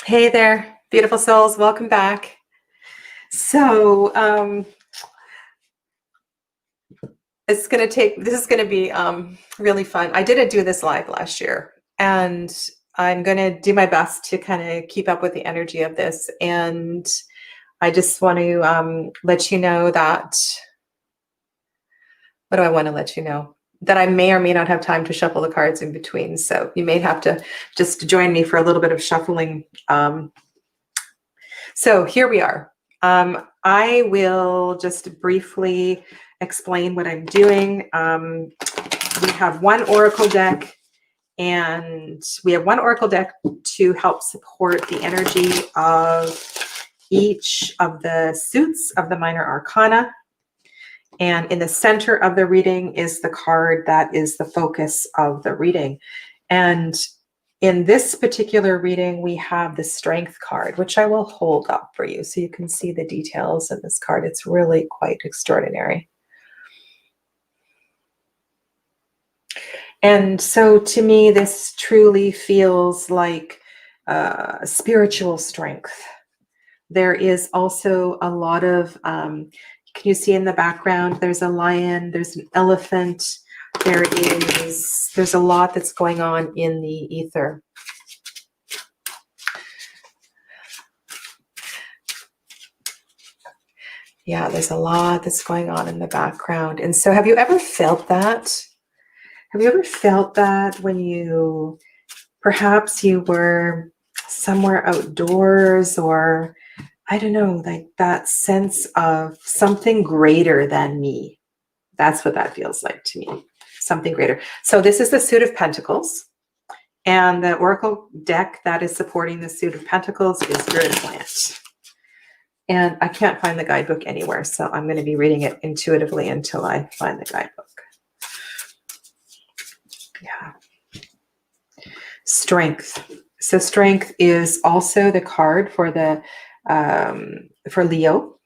Hey there, beautiful souls. Welcome back. So, this is going to be really fun. I didn't do this live last year, and I'm going to do my best to kind of keep up with the energy of this. And I just want to let you know that, what do I want to let you know? That I may or may not have time to shuffle the cards in between. So you may have to just join me for a little bit of shuffling. So here we are. I will just briefly explain what I'm doing. We have one oracle deck, and we have one oracle deck to help support the energy of each of the suits of the minor arcana. And in the center of the reading is the card that is the focus of the reading. And in this particular reading, we have the Strength card, which I will hold up for you so you can see the details in this card. It's really quite extraordinary. And so to me, this truly feels like spiritual strength. There is also a lot of, can you see in the background, there's a lion, there's an elephant, there's a lot that's going on in the ether. Yeah, there's a lot that's going on in the background. And so have you ever felt that? Have you ever felt that when perhaps you were somewhere outdoors, or I don't know, like that sense of something greater than me? That's what that feels like to me, something greater. So this is the Suit of Pentacles, and the oracle deck that is supporting the Suit of Pentacles is Spirit Plant. And I can't find the guidebook anywhere, so I'm going to be reading it intuitively until I find the guidebook. Yeah. Strength. So strength is also the card for the for Leo.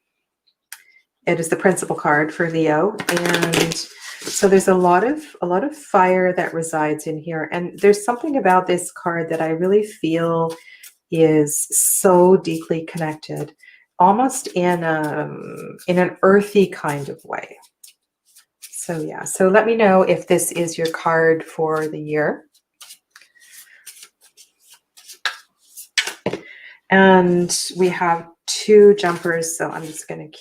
It is the principal card for Leo, and so there's a lot of fire that resides in here. And there's something about this card that I really feel is so deeply connected, almost in an earthy kind of way. So yeah, so let me know if this is your card for the year. And we have two jumpers, so I'm just going to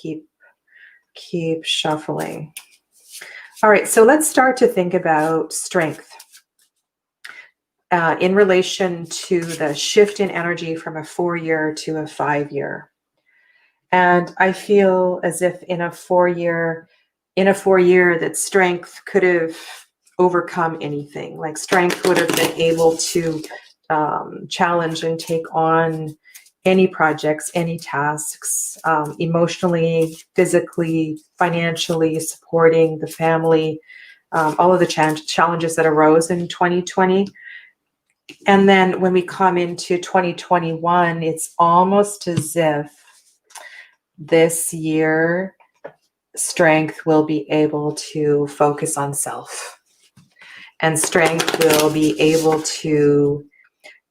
keep shuffling. All right, so let's start to think about strength in relation to the shift in energy from a 4-year to a 5-year. And I feel as if in a 4-year that strength could have overcome anything. Like strength would have been able to challenge and take on any projects, any tasks, emotionally, physically, financially, supporting the family, all of the challenges that arose in 2020. And then when we come into 2021, it's almost as if this year strength will be able to focus on self, and strength will be able to,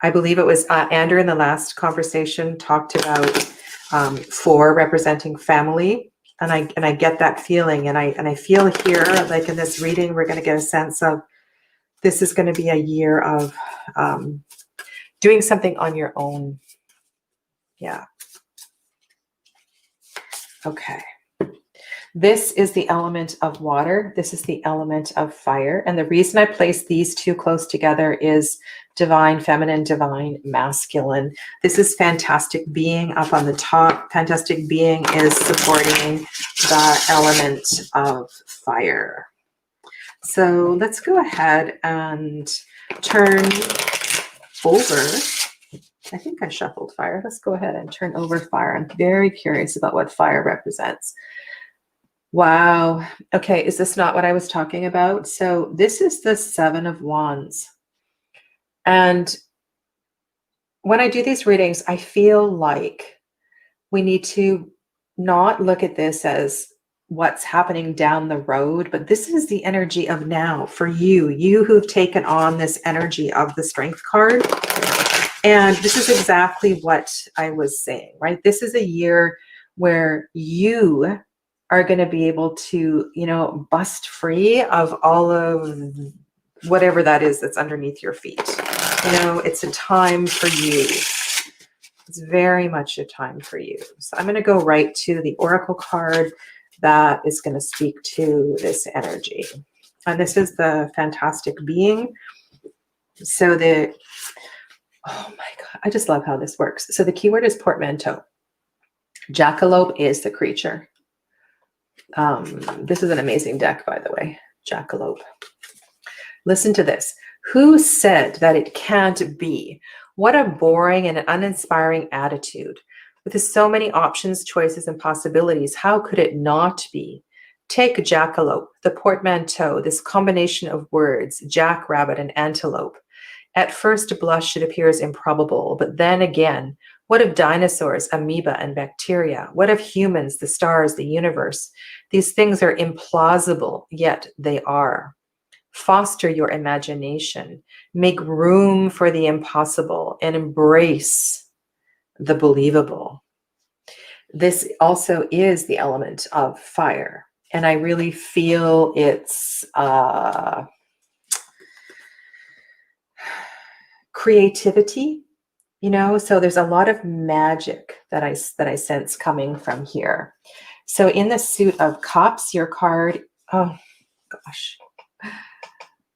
I believe it was Andrew in the last conversation talked about 4 representing family, and I get that feeling, and I feel here, like in this reading, we're going to get a sense of this is going to be a year of doing something on your own. Yeah. Okay. This is the element of water. This is the element of fire. And the reason I place these two close together is divine feminine, divine masculine. This is fantastic being up on the top. Fantastic being is supporting the element of fire. So let's go ahead and turn over. I think I shuffled fire. Let's go ahead and turn over fire. I'm very curious about what fire represents. Wow. Okay, is this not what I was talking about? So this is the 7 of Wands. And when I do these readings, I feel like we need to not look at this as what's happening down the road, but this is the energy of now for you who've taken on this energy of the Strength card. And this is exactly what I was saying, right? This is a year where you are going to be able to, you know, bust free of all of whatever that is that's underneath your feet. You know, it's a time for you. It's very much a time for you. So I'm going to go right to the Oracle card that is going to speak to this energy. And this is the Fantastic Being. So oh my God, I just love how this works. So the keyword is portmanteau. Jackalope is the creature. This is an amazing deck, by the way. Jackalope. Listen to this. Who said that it can't be? What a boring and an uninspiring attitude. With so many options, choices, and possibilities, how could it not be? Take jackalope, the portmanteau, this combination of words, jackrabbit and antelope. At first blush, it appears improbable, but then again, what of dinosaurs, amoeba, and bacteria? What of humans, the stars, the universe? These things are implausible, yet they are. Foster your imagination, make room for the impossible, and embrace the believable. This also is the element of fire, and I really feel it's creativity, you know, so there's a lot of magic that I sense coming from here. So in the Suit of Cups, your card, oh gosh,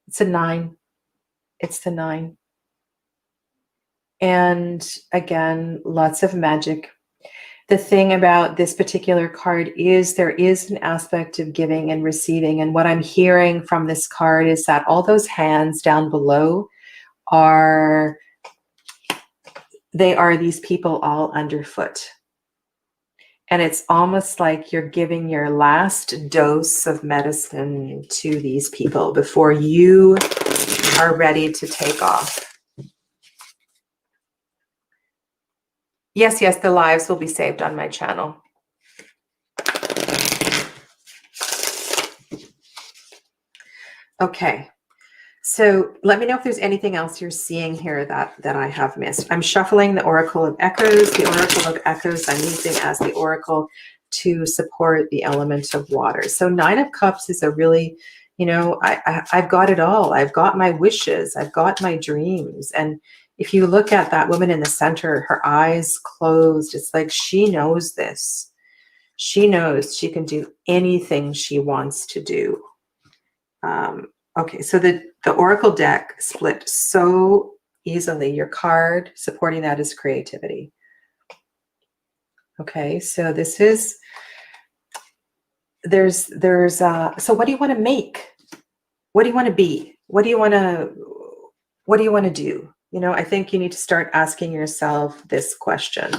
it's a 9. It's the 9. And again, lots of magic. The thing about this particular card is there is an aspect of giving and receiving. And what I'm hearing from this card is that all those hands down below are these people all underfoot. And it's almost like you're giving your last dose of medicine to these people before you are ready to take off. Yes, the lives will be saved on my channel. Okay. So let me know if there's anything else you're seeing here that I have missed. I'm shuffling the Oracle of Echoes. The Oracle of Echoes I'm using as the Oracle to support the element of water. So 9 of Cups is a really, you know, I've got it all. I've got my wishes. I've got my dreams. And if you look at that woman in the center, her eyes closed, it's like she knows this. She knows she can do anything she wants to do. Okay, so the Oracle deck split so easily. Your card supporting that is creativity. Okay, so this is, so what do you want to make? What do you want to be? What do you want to do? You know, I think you need to start asking yourself this question.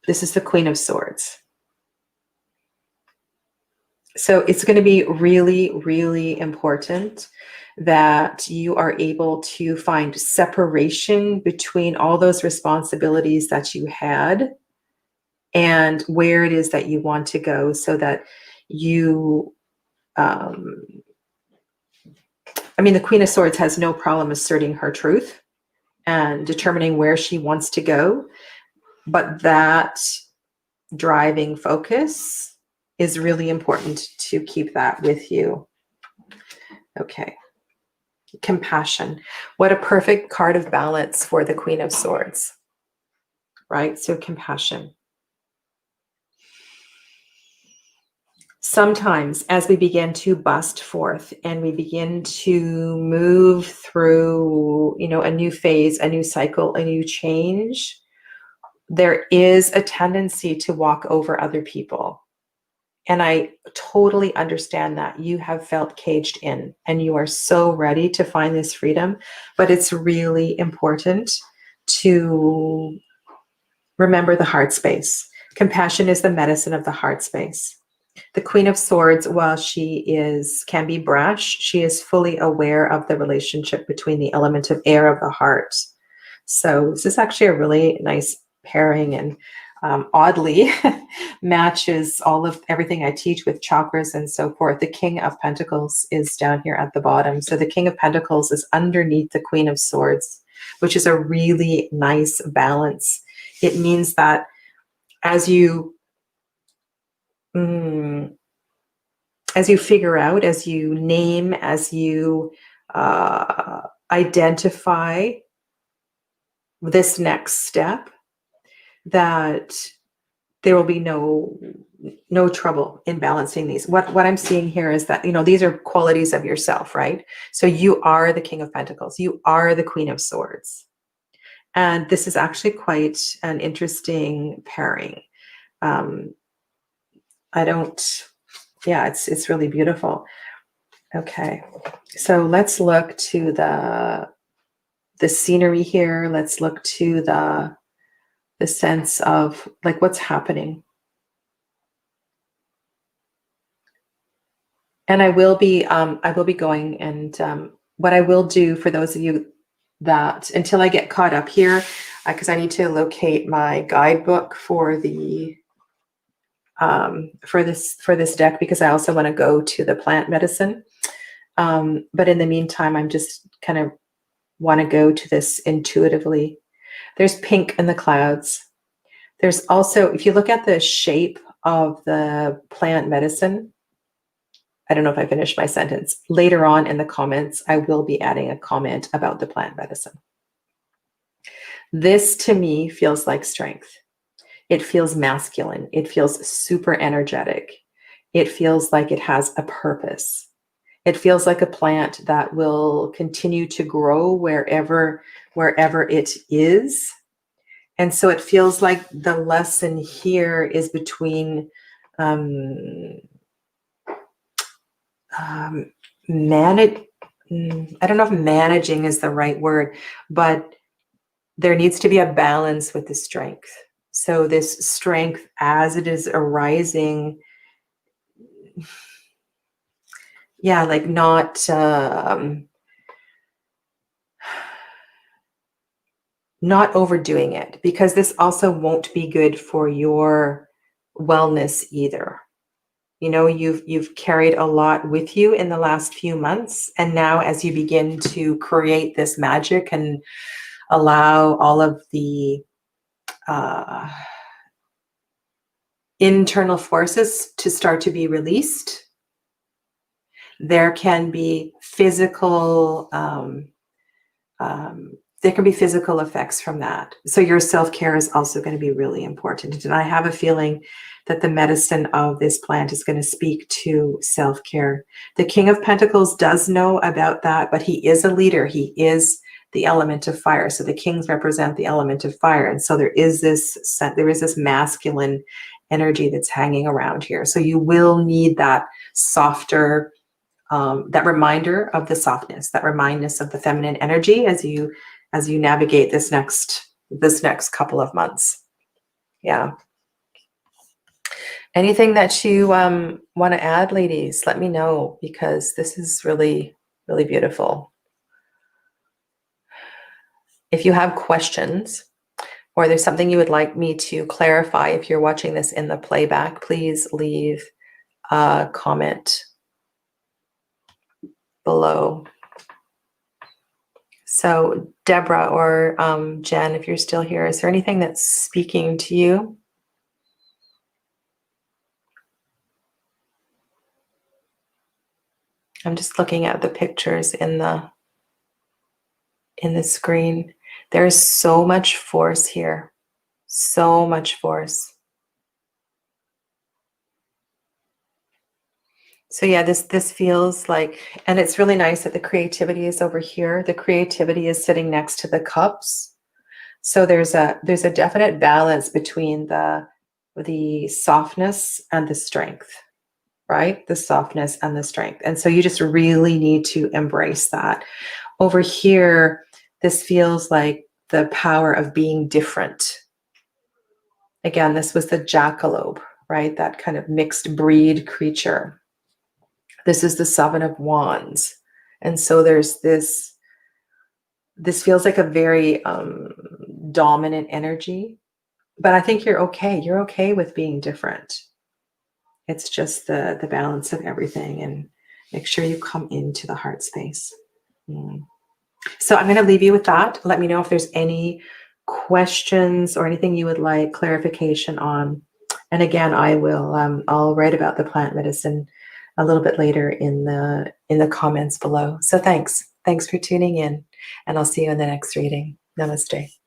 This is the Queen of Swords. So it's going to be really, really important that you are able to find separation between all those responsibilities that you had and where it is that you want to go, so that you, I mean, the Queen of Swords has no problem asserting her truth and determining where she wants to go, but that driving focus is really important to keep that with you. Okay. Compassion. What a perfect card of balance for the Queen of Swords, right? So compassion. Sometimes as we begin to bust forth and we begin to move through, you know, a new phase, a new cycle, a new change, there is a tendency to walk over other people. And I totally understand that you have felt caged in and you are so ready to find this freedom, but it's really important to remember the heart space. Compassion is the medicine of the heart space. The Queen of Swords, while she can be brash, she is fully aware of the relationship between the element of air of the heart. So this is actually a really nice pairing. And oddly matches everything I teach with chakras and so forth. The King of Pentacles is down here at the bottom. So the King of Pentacles is underneath the Queen of Swords, which is a really nice balance. It means that as you figure out, as you name, as you identify this next step, that there will be no trouble in balancing these. What I'm seeing here is that, these are qualities of yourself, right? So you are the King of Pentacles. You are the Queen of Swords. And this is actually quite an interesting pairing. It's really beautiful. Okay. So let's look to the scenery here. Let's look to the sense of like what's happening. And I will be going, and what I will do for those of you that, until I get caught up here, because I need to locate my guidebook for the for this deck, because I also want to go to the plant medicine. But in the meantime, I'm just kind of want to go to this intuitively. There's pink in the clouds. There's also, if you look at the shape of the plant medicine, I don't know if I finished my sentence. Later on in the comments, I will be adding a comment about the plant medicine. This to me feels like strength. It feels masculine. It feels super energetic. It feels like it has a purpose. It feels like a plant that will continue to grow wherever it is. And so it feels like the lesson here is between I don't know if managing is the right word, but there needs to be a balance with the strength. So this strength, as it is arising, like not overdoing it, because this also won't be good for your wellness either. You've carried a lot with you in the last few months, and now as you begin to create this magic and allow all of the internal forces to start to be released, there can be physical effects from that. So your self-care is also going to be really important. And I have a feeling that the medicine of this plant is going to speak to self-care. The King of Pentacles does know about that, but he is a leader. He is the element of fire. So the kings represent the element of fire. And so there is this masculine energy that's hanging around here. So you will need that softer, that reminder of the softness, that remindness of the feminine energy as you navigate this next couple of months. Yeah. Anything that you want to add, ladies, let me know, because this is really, really beautiful. If you have questions, or there's something you would like me to clarify, if you're watching this in the playback, please leave a comment below. So Deborah or Jen, if you're still here, is there anything that's speaking to you? I'm just looking at the pictures in the screen. There's so much force here. So much force. So yeah, this feels like, and it's really nice that the creativity is over here. The creativity is sitting next to the cups. So there's a definite balance between the softness and the strength, right? The softness and the strength. And so you just really need to embrace that. Over here, this feels like the power of being different. Again, this was the jackalope, right? That kind of mixed breed creature. This is the Seven of Wands. And so there's this feels like a very dominant energy, But I think you're okay. You're okay with being different. It's just the balance of everything, and make sure you come into the heart space. Mm. So I'm going to leave you with that. Let me know if there's any questions or anything you would like clarification on. And again, I'll write about the plant medicine a little bit later in the comments below. So thanks for tuning in, and I'll see you in the next reading. Namaste.